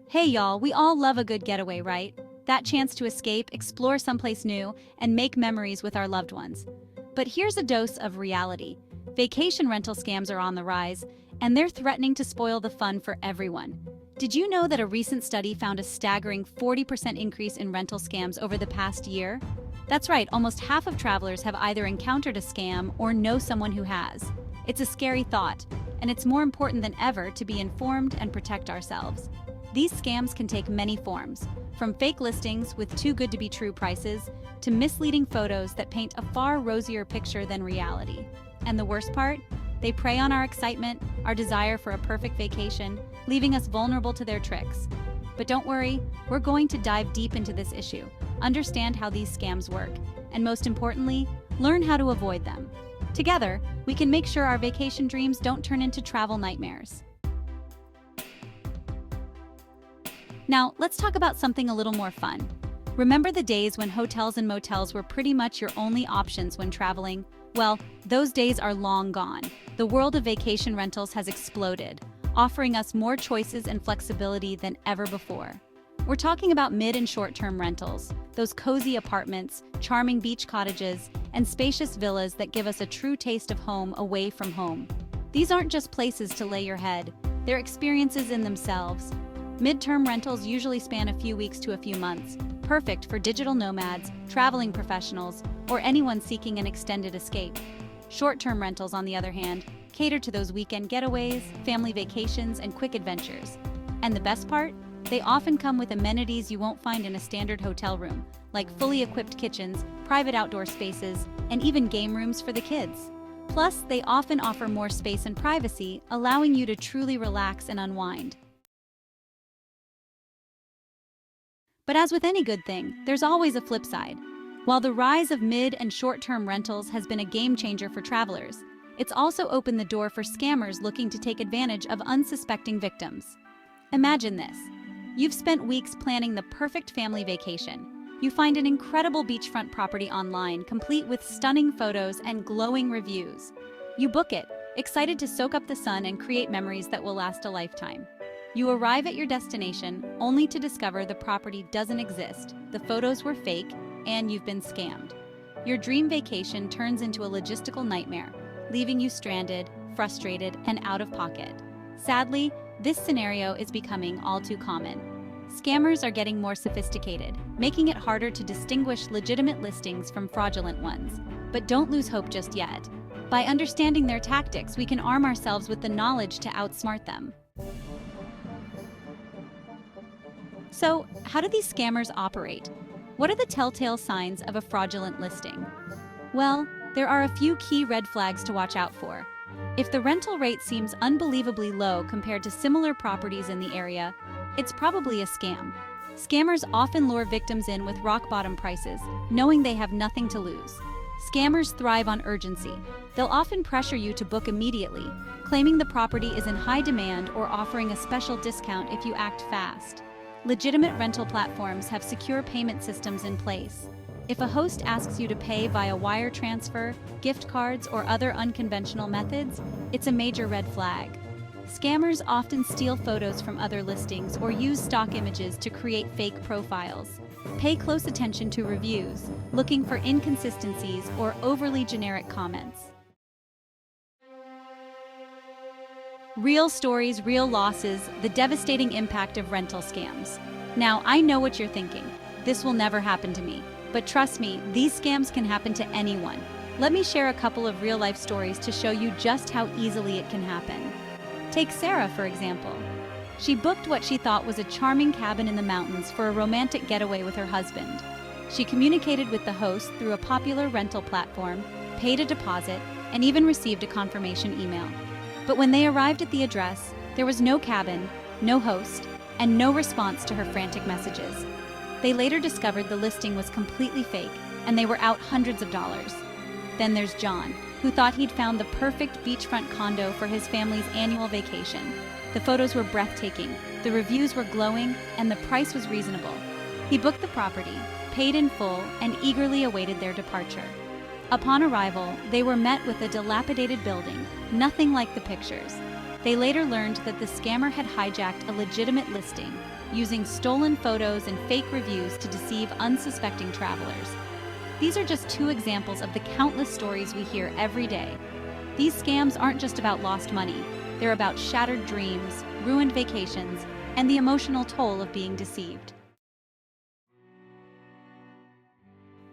Hey y'all, we all love a good getaway, right? That chance to escape, explore someplace new, and make memories with our loved ones. But here's a dose of reality. Vacation rental scams are on the rise, and they're threatening to spoil the fun for everyone. Did you know that a recent study found a staggering 40% increase in rental scams over the past year? That's right, almost half of travelers have either encountered a scam or know someone who has. It's a scary thought, and it's more important than ever to be informed and protect ourselves. These scams can take many forms, from fake listings with too good to be true prices to misleading photos that paint a far rosier picture than reality. And the worst part? They prey on our excitement, our desire for a perfect vacation, leaving us vulnerable to their tricks. But don't worry, we're going to dive deep into this issue, understand how these scams work, and most importantly, learn how to avoid them. Together, we can make sure our vacation dreams don't turn into travel nightmares. Now, let's talk about something a little more fun. Remember the days when hotels and motels were pretty much your only options when traveling? Well, those days are long gone. The world of vacation rentals has exploded, offering us more choices and flexibility than ever before. We're talking about mid and short-term rentals, those cozy apartments, charming beach cottages, and spacious villas that give us a true taste of home away from home. These aren't just places to lay your head, they're experiences in themselves. Midterm rentals usually span a few weeks to a few months, perfect for digital nomads, traveling professionals, or anyone seeking an extended escape. Short-term rentals, on the other hand, cater to those weekend getaways, family vacations, and quick adventures. And the best part? They often come with amenities you won't find in a standard hotel room, like fully equipped kitchens, private outdoor spaces, and even game rooms for the kids. Plus, they often offer more space and privacy, allowing you to truly relax and unwind. But as with any good thing, there's always a flip side. While the rise of mid and short-term rentals has been a game changer for travelers, it's also opened the door for scammers looking to take advantage of unsuspecting victims. Imagine this. You've spent weeks planning the perfect family vacation. You find an incredible beachfront property online, complete with stunning photos and glowing reviews. You book it, excited to soak up the sun and create memories that will last a lifetime. You arrive at your destination only to discover the property doesn't exist, the photos were fake, and you've been scammed. Your dream vacation turns into a logistical nightmare, leaving you stranded, frustrated, and out of pocket. Sadly, this scenario is becoming all too common. Scammers are getting more sophisticated, making it harder to distinguish legitimate listings from fraudulent ones. But don't lose hope just yet. By understanding their tactics, we can arm ourselves with the knowledge to outsmart them. So, how do these scammers operate? What are the telltale signs of a fraudulent listing? Well, there are a few key red flags to watch out for. If the rental rate seems unbelievably low compared to similar properties in the area, it's probably a scam. Scammers often lure victims in with rock-bottom prices, knowing they have nothing to lose. Scammers thrive on urgency. They'll often pressure you to book immediately, claiming the property is in high demand or offering a special discount if you act fast. Legitimate rental platforms have secure payment systems in place. If a host asks you to pay via wire transfer, gift cards, or other unconventional methods, it's a major red flag. Scammers often steal photos from other listings or use stock images to create fake profiles. Pay close attention to reviews, looking for inconsistencies or overly generic comments. Real stories, real losses, the devastating impact of rental scams. Now, I know what you're thinking. This will never happen to me. But trust me, these scams can happen to anyone. Let me share a couple of real-life stories to show you just how easily it can happen. Take Sarah, for example. She booked what she thought was a charming cabin in the mountains for a romantic getaway with her husband. She communicated with the host through a popular rental platform, paid a deposit, and even received a confirmation email. But when they arrived at the address, there was no cabin, no host, and no response to her frantic messages. They later discovered the listing was completely fake, and they were out hundreds of dollars. Then there's John, who thought he'd found the perfect beachfront condo for his family's annual vacation. The photos were breathtaking, the reviews were glowing, and the price was reasonable. He booked the property, paid in full, and eagerly awaited their departure. Upon arrival, they were met with a dilapidated building, nothing like the pictures. They later learned that the scammer had hijacked a legitimate listing, using stolen photos and fake reviews to deceive unsuspecting travelers. These are just two examples of the countless stories we hear every day. These scams aren't just about lost money, they're about shattered dreams, ruined vacations, and the emotional toll of being deceived.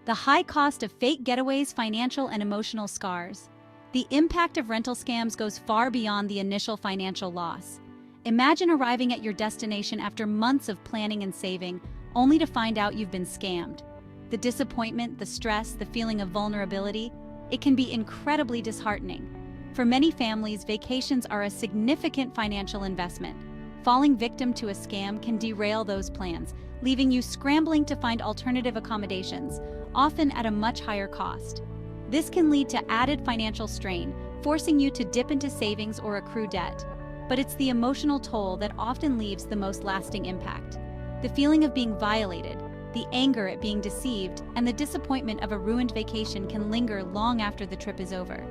The high cost of fake getaways, financial and emotional scars. The impact of rental scams goes far beyond the initial financial loss. Imagine arriving at your destination after months of planning and saving, only to find out you've been scammed. The disappointment, the stress, the feeling of vulnerability, it can be incredibly disheartening. For many families, vacations are a significant financial investment. Falling victim to a scam can derail those plans, leaving you scrambling to find alternative accommodations, often at a much higher cost. This can lead to added financial strain, forcing you to dip into savings or accrue debt. But it's the emotional toll that often leaves the most lasting impact. The feeling of being violated, the anger at being deceived, and the disappointment of a ruined vacation can linger long after the trip is over.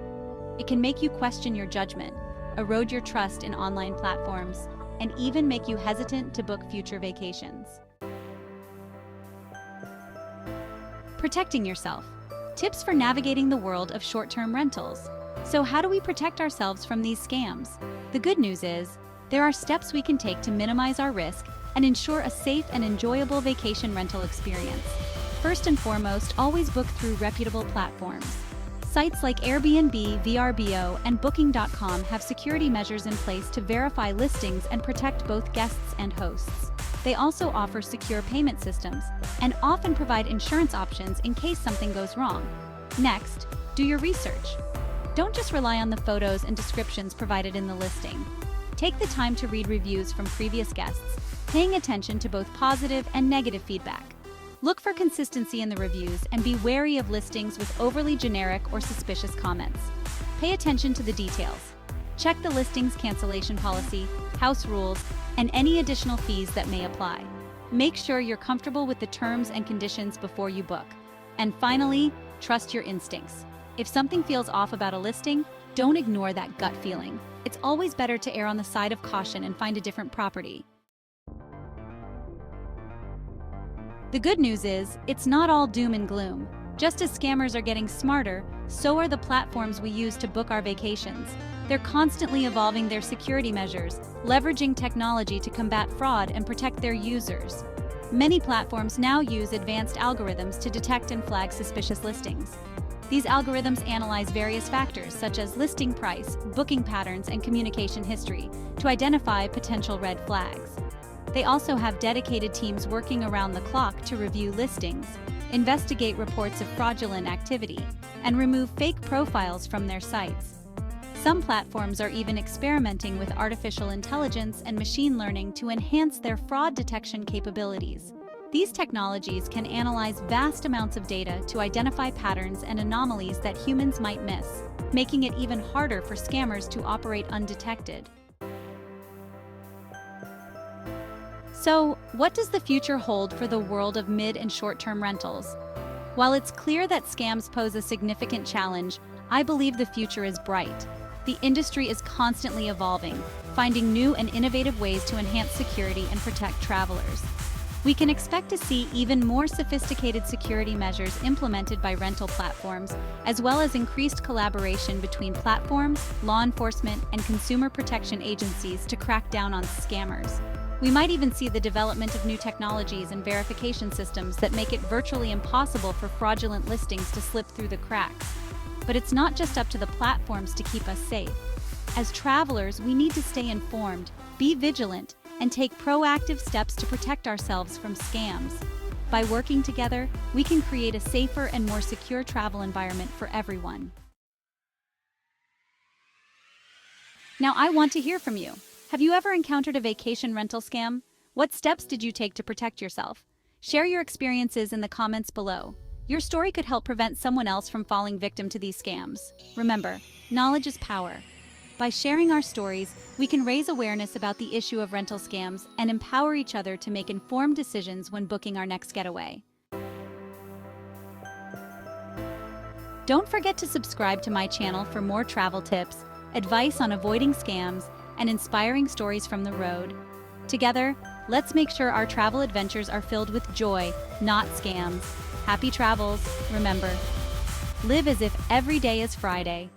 It can make you question your judgment, erode your trust in online platforms, and even make you hesitant to book future vacations. Protecting yourself. Tips for navigating the world of short-term rentals. So how do we protect ourselves from these scams? The good news is, there are steps we can take to minimize our risk and ensure a safe and enjoyable vacation rental experience. First and foremost, always book through reputable platforms. Sites like Airbnb, VRBO, and Booking.com have security measures in place to verify listings and protect both guests and hosts. They also offer secure payment systems and often provide insurance options in case something goes wrong. Next, do your research. Don't just rely on the photos and descriptions provided in the listing. Take the time to read reviews from previous guests, paying attention to both positive and negative feedback. Look for consistency in the reviews and be wary of listings with overly generic or suspicious comments. Pay attention to the details. Check the listing's cancellation policy, house rules, and any additional fees that may apply. Make sure you're comfortable with the terms and conditions before you book. And finally, trust your instincts. If something feels off about a listing, don't ignore that gut feeling. It's always better to err on the side of caution and find a different property. The good news is, it's not all doom and gloom. Just as scammers are getting smarter, so are the platforms we use to book our vacations. They're constantly evolving their security measures, leveraging technology to combat fraud and protect their users. Many platforms now use advanced algorithms to detect and flag suspicious listings. These algorithms analyze various factors such as listing price, booking patterns, and communication history to identify potential red flags. They also have dedicated teams working around the clock to review listings, investigate reports of fraudulent activity, and remove fake profiles from their sites. Some platforms are even experimenting with artificial intelligence and machine learning to enhance their fraud detection capabilities. These technologies can analyze vast amounts of data to identify patterns and anomalies that humans might miss, making it even harder for scammers to operate undetected. So, what does the future hold for the world of mid- and short-term rentals? While it's clear that scams pose a significant challenge, I believe the future is bright. The industry is constantly evolving, finding new and innovative ways to enhance security and protect travelers. We can expect to see even more sophisticated security measures implemented by rental platforms, as well as increased collaboration between platforms, law enforcement, and consumer protection agencies to crack down on scammers. We might even see the development of new technologies and verification systems that make it virtually impossible for fraudulent listings to slip through the cracks. But it's not just up to the platforms to keep us safe. As travelers, we need to stay informed, be vigilant, and take proactive steps to protect ourselves from scams. By working together, we can create a safer and more secure travel environment for everyone. Now, I want to hear from you. Have you ever encountered a vacation rental scam? What steps did you take to protect yourself? Share your experiences in the comments below. Your story could help prevent someone else from falling victim to these scams. Remember, knowledge is power. By sharing our stories, we can raise awareness about the issue of rental scams and empower each other to make informed decisions when booking our next getaway. Don't forget to subscribe to my channel for more travel tips, advice on avoiding scams, and inspiring stories from the road. Together, let's make sure our travel adventures are filled with joy, not scams. Happy travels, remember. Live as if every day is Friday.